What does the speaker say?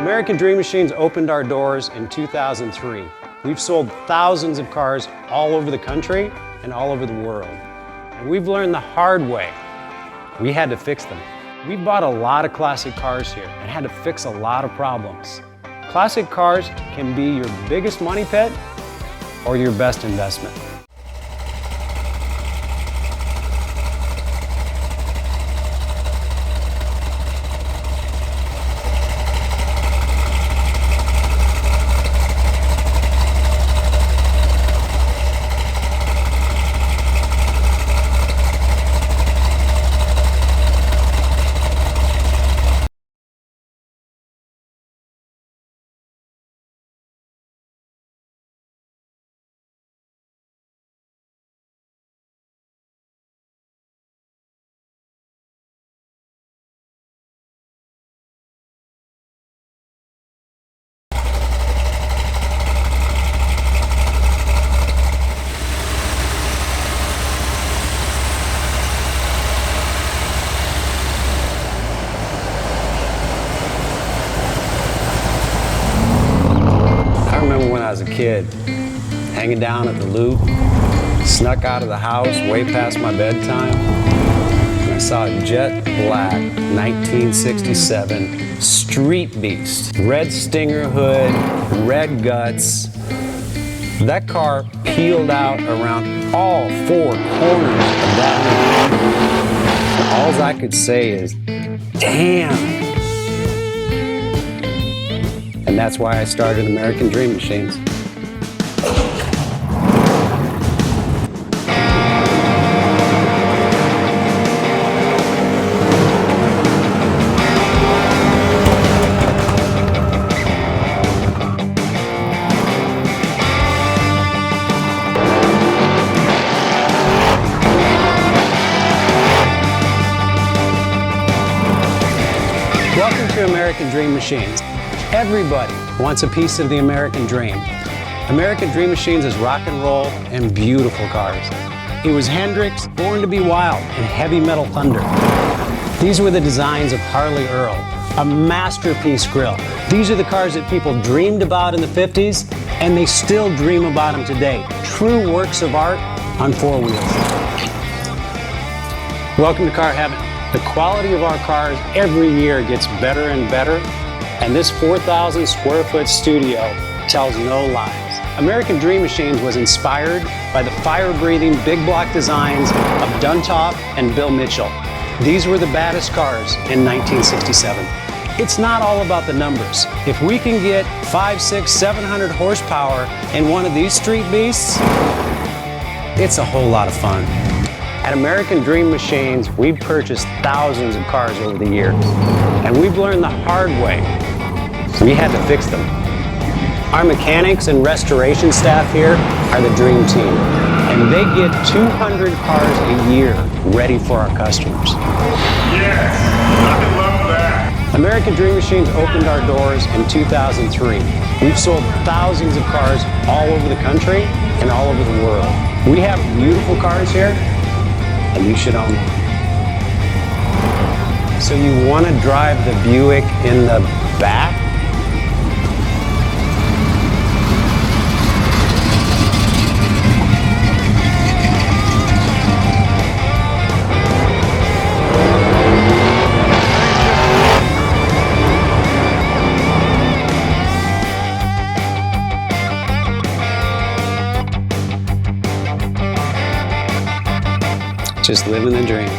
American Dream Machines opened our doors in 2003. We've sold thousands of cars all over the country and all over the world. And we've learned the hard way. We had to fix them. We bought a lot of classic cars here and had to fix a lot of problems. Classic cars can be your biggest money pit or your best investment. When I was a kid, hanging down at the Loop, snuck out of the house way past my bedtime, and I saw a jet black 1967 Street Beast. Red Stinger hood, red guts. That car peeled out around all four corners of that hood. All I could say is, damn. And that's why I started American Dream Machines. Welcome to American Dream Machines. Everybody wants a piece of the American dream. American Dream Machines is rock and roll and beautiful cars. It was Hendrix, Born to be Wild, and Heavy Metal Thunder. These were the designs of Harley Earl, a masterpiece grille. These are the cars that people dreamed about in the 50s, and they still dream about them today. True works of art on four wheels. Welcome to Car Heaven. The quality of our cars every year gets better and better. And this 4,000 square foot studio tells no lies. American Dream Machines was inspired by the fire-breathing big block designs of Duntop and Bill Mitchell. These were the baddest cars in 1967. It's not all about the numbers. If we can get 500, 600, 700 horsepower in one of these street beasts, it's a whole lot of fun. At American Dream Machines, we've purchased thousands of cars over the years, and we've learned the hard way. We had to fix them. Our mechanics and restoration staff here are the dream team, and they get 200 cars a year ready for our customers. Yes, I love that. American Dream Machines opened our doors in 2003. We've sold thousands of cars all over the country and all over the world. We have beautiful cars here, and you should own them. So you want to drive the Buick in the back? Just living the dream.